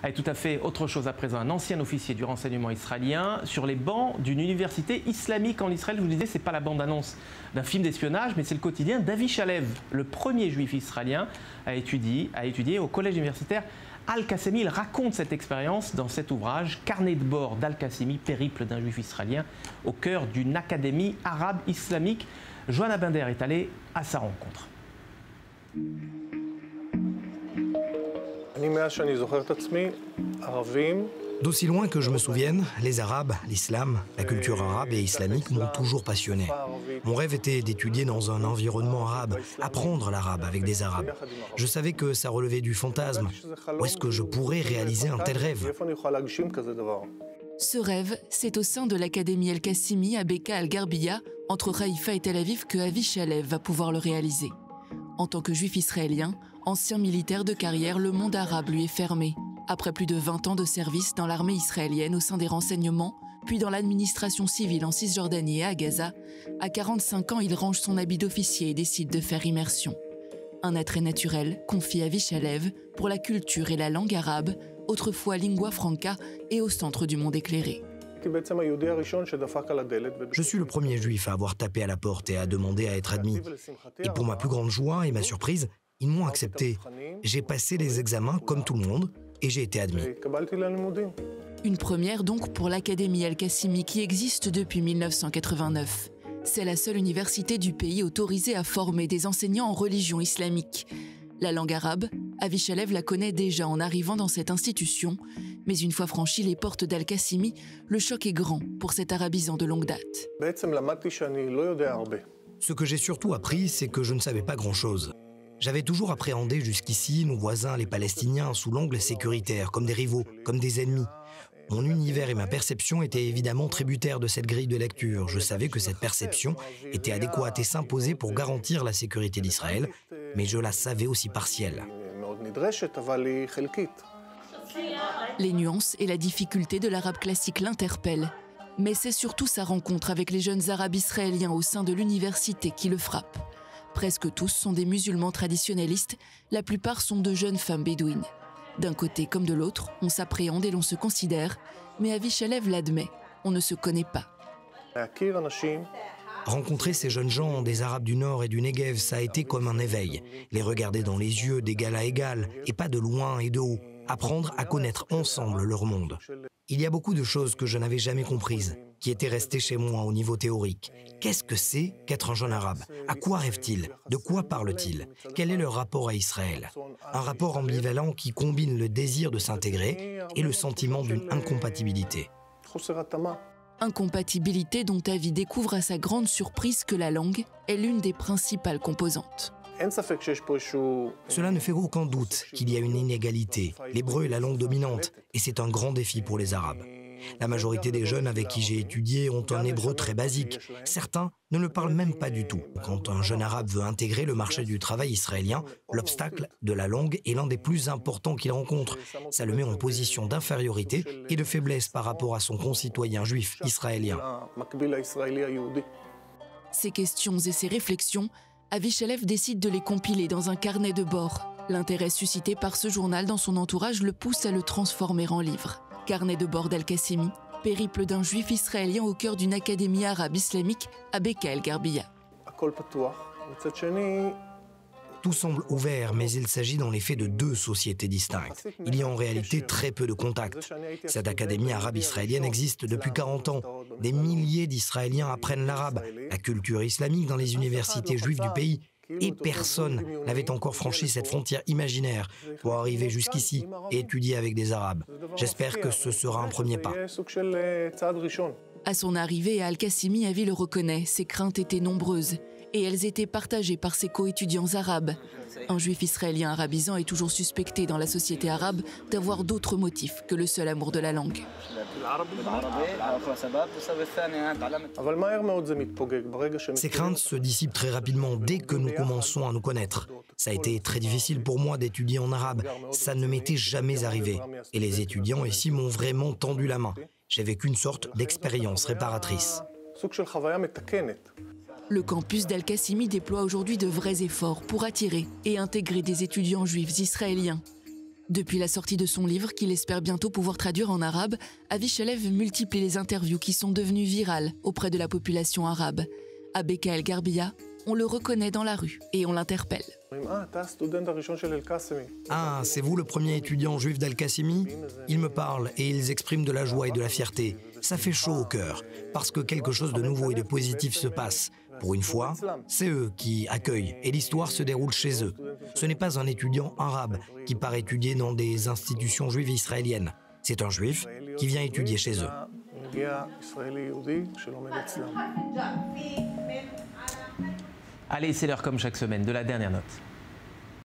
Allez, tout à fait autre chose à présent. Un ancien officier du renseignement israélien sur les bancs d'une université islamique en Israël. Je vous disais, ce n'est pas la bande-annonce d'un film d'espionnage, mais c'est le quotidien d'Avi Shalev, le premier juif israélien à étudier au collège universitaire Al-Qasimi. Il raconte cette expérience dans cet ouvrage, Carnet de bord d'Al-Qasimi, périple d'un juif israélien au cœur d'une académie arabe islamique. Johanna Binder est allée à sa rencontre. D'aussi loin que je me souvienne, les Arabes, l'islam, la culture arabe et islamique m'ont toujours passionné. Mon rêve était d'étudier dans un environnement arabe, apprendre l'arabe avec des Arabes. Je savais que ça relevait du fantasme. Où est-ce que je pourrais réaliser un tel rêve? Ce rêve, c'est au sein de l'Académie Al-Qasimi à Beka Al-Garbiya, entre Haïfa et Tel Aviv, que Avi Shalev va pouvoir le réaliser. En tant que juif israélien, ancien militaire de carrière, le monde arabe lui est fermé. Après plus de 20 ans de service dans l'armée israélienne au sein des renseignements, puis dans l'administration civile en Cisjordanie et à Gaza, à 45 ans, il range son habit d'officier et décide de faire immersion. Un attrait naturel confie Avi Shalev pour la culture et la langue arabe, autrefois lingua franca et au centre du monde éclairé. Je suis le premier juif à avoir tapé à la porte et à demander à être admis. Et pour ma plus grande joie et ma surprise, ils m'ont accepté. J'ai passé les examens comme tout le monde et j'ai été admis. Une première donc pour l'Académie Al-Qasimi qui existe depuis 1989. C'est la seule université du pays autorisée à former des enseignants en religion islamique. La langue arabe, Avi Shalev la connaît déjà en arrivant dans cette institution, mais une fois franchies les portes d'Al-Qasimi, le choc est grand pour cet arabisant de longue date. Ce que j'ai surtout appris, c'est que je ne savais pas grand-chose. J'avais toujours appréhendé jusqu'ici nos voisins, les Palestiniens, sous l'angle sécuritaire, comme des rivaux, comme des ennemis. Mon univers et ma perception étaient évidemment tributaires de cette grille de lecture. Je savais que cette perception était adéquate et s'imposait pour garantir la sécurité d'Israël, mais je la savais aussi partielle. Les nuances et la difficulté de l'arabe classique l'interpellent. Mais c'est surtout sa rencontre avec les jeunes arabes israéliens au sein de l'université qui le frappe. Presque tous sont des musulmans traditionnalistes, la plupart sont de jeunes femmes bédouines. D'un côté comme de l'autre, on s'appréhende et l'on se considère, mais Avi Shalev l'admet, on ne se connaît pas. Rencontrer ces jeunes gens, des Arabes du Nord et du Negev, ça a été comme un éveil. Les regarder dans les yeux d'égal à égal, et pas de loin et de haut. Apprendre à connaître ensemble leur monde. Il y a beaucoup de choses que je n'avais jamais comprises, qui étaient restées chez moi au niveau théorique. Qu'est-ce que c'est qu'être un jeune arabe? À quoi rêvent-ils? De quoi parlent-ils? Quel est leur rapport à Israël? Un rapport ambivalent qui combine le désir de s'intégrer et le sentiment d'une incompatibilité. Incompatibilité dont Avi découvre à sa grande surprise que la langue est l'une des principales composantes. Cela ne fait aucun doute qu'il y a une inégalité. L'hébreu est la langue dominante et c'est un grand défi pour les Arabes. La majorité des jeunes avec qui j'ai étudié ont un hébreu très basique. Certains ne le parlent même pas du tout. Quand un jeune arabe veut intégrer le marché du travail israélien, l'obstacle de la langue est l'un des plus importants qu'il rencontre. Ça le met en position d'infériorité et de faiblesse par rapport à son concitoyen juif israélien. Ces questions et ces réflexions, Avi Shalev décide de les compiler dans un carnet de bord. L'intérêt suscité par ce journal dans son entourage le pousse à le transformer en livre. Carnet de bord d'Al-Qasimi, périple d'un juif israélien au cœur d'une académie arabe islamique à Beka Al-Garbiya. Tout semble ouvert, mais il s'agit dans les faits de deux sociétés distinctes. Il y a en réalité très peu de contacts. Cette académie arabe israélienne existe depuis 40 ans. Des milliers d'Israéliens apprennent l'arabe, la culture islamique dans les universités juives du pays. Et personne n'avait encore franchi cette frontière imaginaire pour arriver jusqu'ici et étudier avec des Arabes. J'espère que ce sera un premier pas. À son arrivée à Al-Qasimi, Avi le reconnaît, ses craintes étaient nombreuses. Et elles étaient partagées par ses co-étudiants arabes. Un juif israélien arabisant est toujours suspecté dans la société arabe d'avoir d'autres motifs que le seul amour de la langue. Ces craintes se dissipent très rapidement dès que nous commençons à nous connaître. Ça a été très difficile pour moi d'étudier en arabe. Ça ne m'était jamais arrivé. Et les étudiants ici m'ont vraiment tendu la main. J'ai vécu une sorte d'expérience réparatrice. Le campus d'Al-Qasimi déploie aujourd'hui de vrais efforts pour attirer et intégrer des étudiants juifs israéliens. Depuis la sortie de son livre, qu'il espère bientôt pouvoir traduire en arabe, Avi Shalev multiplie les interviews qui sont devenues virales auprès de la population arabe. À Beka El Garbia, on le reconnaît dans la rue et on l'interpelle. Ah, c'est vous le premier étudiant juif d'Al-Qassimi? Ils me parlent et ils expriment de la joie et de la fierté. Ça fait chaud au cœur, parce que quelque chose de nouveau et de positif se passe. Pour une fois, c'est eux qui accueillent et l'histoire se déroule chez eux. Ce n'est pas un étudiant arabe qui part étudier dans des institutions juives israéliennes. C'est un juif qui vient étudier chez eux. Allez, c'est l'heure comme chaque semaine de la dernière note.